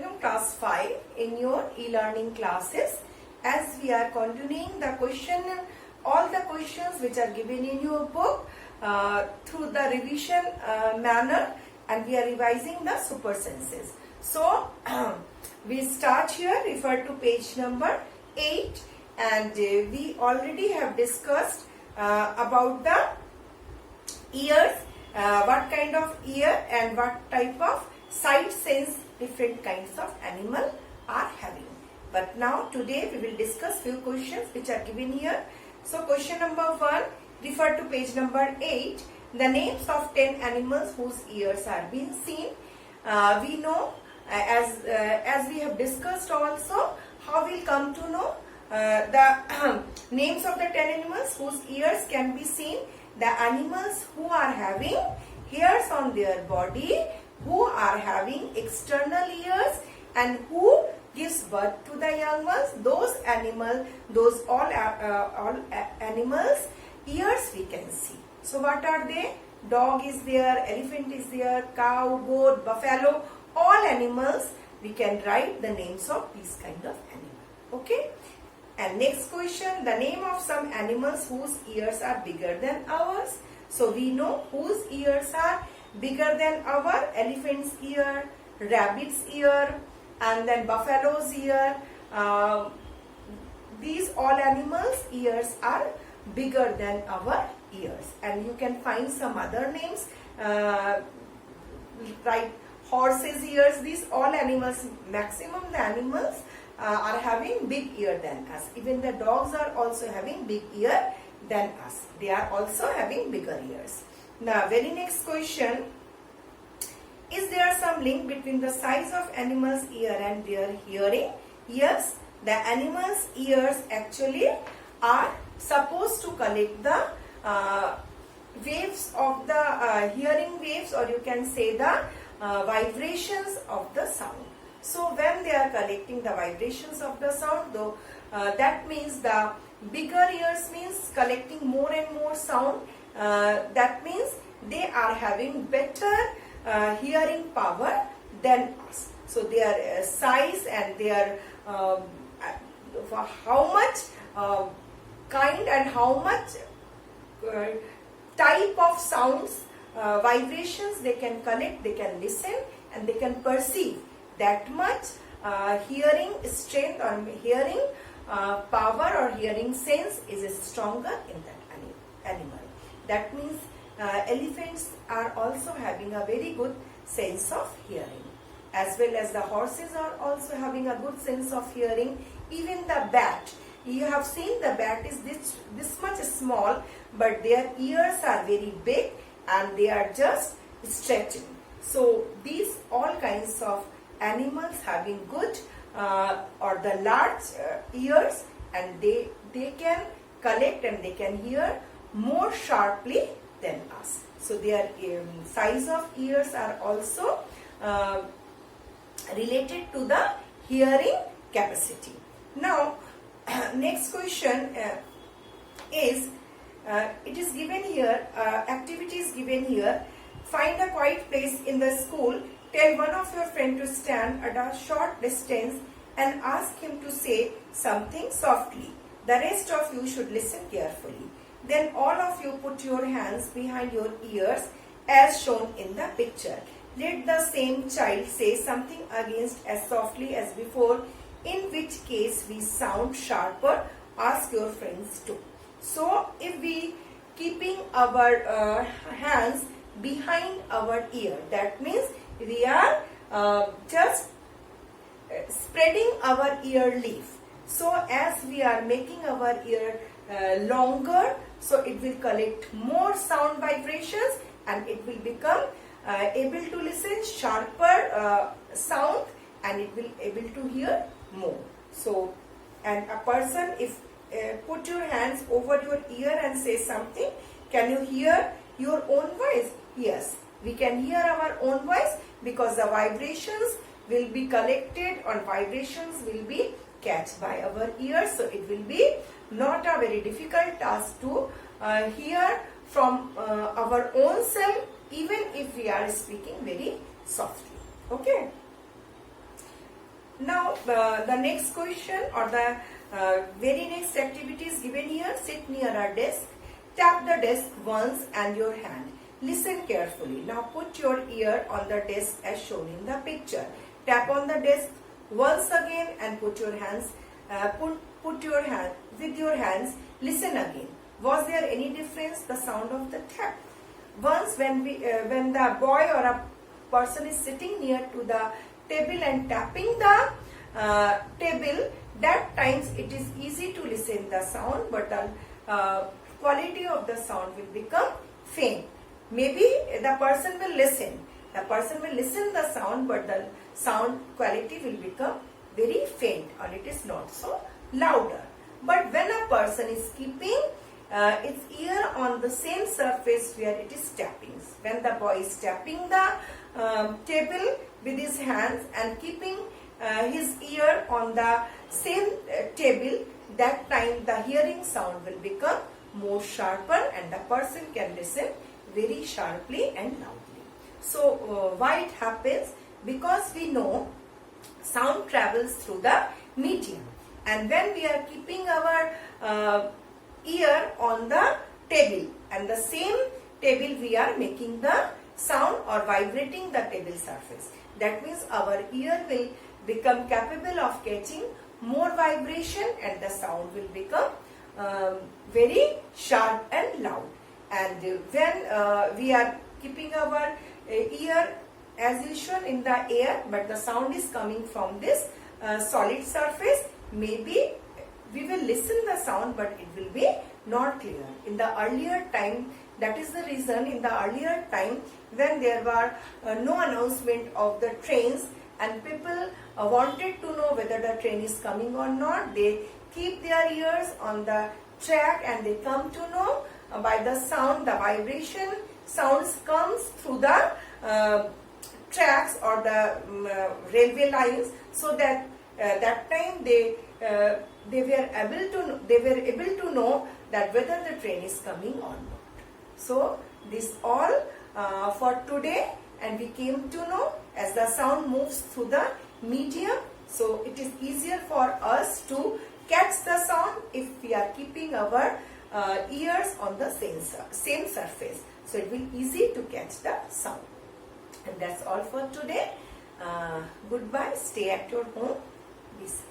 welcome class 5 in your e-learning classes. As we are continuing all the questions which are given in your book through the revision manner, and we are revising the super senses. So we start here, refer to page number 8, and we already have discussed about the ears, what kind of ear and what type of sight sense different kinds of animal are having. But now today we will discuss few questions which are given here. So question number 1, refer to page number 8. The names of 10 animals whose ears are being seen. We know as we have discussed also how we will come to know the names of the 10 animals whose ears can be seen. The animals who are having hairs on their body, who are having external ears, and who gives birth to the young ones. Those animals, all animals ears we can see. So what are they? Dog is there, elephant is there, cow, goat, buffalo. All animals we can write the names of these kind of animals. Okay. And next question, the name of some animals whose ears are bigger than ours. So we know whose ears are bigger than our: elephant's ear, rabbit's ear, and then buffalo's ear. These all animals' ears are bigger than our ears. And you can find some other names, like horse's ears. These all animals, maximum the animals are having big ear than us. Even the dogs are also having big ear than us. They are also having bigger ears. Now, very next question. Is there some link between the size of animal's ear and their hearing? Yes, the animal's ears actually are supposed to collect the waves of the hearing waves, or you can say the vibrations of the sound. So when they are collecting the vibrations of the sound, though, that means the bigger ears means collecting more and more sound. That means they are having better hearing power than us. So their size and their how much kind and how much type of sounds, vibrations they can collect, they can listen, and they can perceive. That much hearing strength or hearing power or hearing sense is stronger in that animal. That means elephants are also having a very good sense of hearing, as well as the horses are also having a good sense of hearing. Even the bat, you have seen the bat is this much small, but their ears are very big and they are just stretching. So these all kinds of animals having good or the large ears, and they can collect and they can hear more sharply than us. So their size of ears are also related to the hearing capacity. Now next question is, it is given here, activity is given here. Find a quiet place in the school. Tell one of your friends to stand at a short distance and ask him to say something softly. The rest of you should listen carefully. Then all of you put your hands behind your ears as shown in the picture. Let the same child say something against as softly as before, in which case we sound sharper. Ask your friends too. So if we keeping our hands behind our ear, that means we are just spreading our ear leaf. So as we are making our ear longer, so it will collect more sound vibrations and it will become able to listen sharper sound, and it will able to hear more. So, and a person, if put your hands over your ear and say something, can you hear your own voice? Yes, we can hear our own voice because the vibrations will be collected or vibrations will be catch by our ears. So it will be not a very difficult task to hear from our own self, even if we are speaking very softly. Okay. Now the next question or the very next activity is given here. Sit near a desk. Tap the desk once and your hand. Listen carefully. Now put your ear on the desk as shown in the picture. Tap on the desk once again and put your hands. Put your hand with your hands. Listen again. Was there any difference? The sound of the tap. Once when the boy or a person is sitting near to the table and tapping the table, that times it is easy to listen the sound, but the quality of the sound will become faint. Maybe the person will listen the sound, but the sound quality will become very faint or it is not so louder. But when a person is keeping its ear on the same surface where it is tapping, when the boy is tapping the table with his hands and keeping his ear on the same table, that time the hearing sound will become more sharper and the person can listen very sharply and loudly. So why it happens? Because we know sound travels through the medium, and when we are keeping our ear on the table and the same table we are making the sound or vibrating the table surface, that means our ear will become capable of catching more vibration and the sound will become very sharp and loud. And when we are keeping our ear as usual in the air, but the sound is coming from this solid surface, maybe we will listen the sound but it will be not clear. In the earlier time, that is the reason in the earlier time when there were no announcement of the trains and people wanted to know whether the train is coming or not, they keep their ears on the track and they come to know by the sound, the vibration sounds comes through the tracks or the railway lines, so that that time they were able to know that whether the train is coming or not. So this all for today, and we came to know as the sound moves through the medium, so it is easier for us to catch the sound if we are keeping our ears on the same surface. So it will be easy to catch the sound. And that's all for today. Goodbye. Stay at your home. Be safe.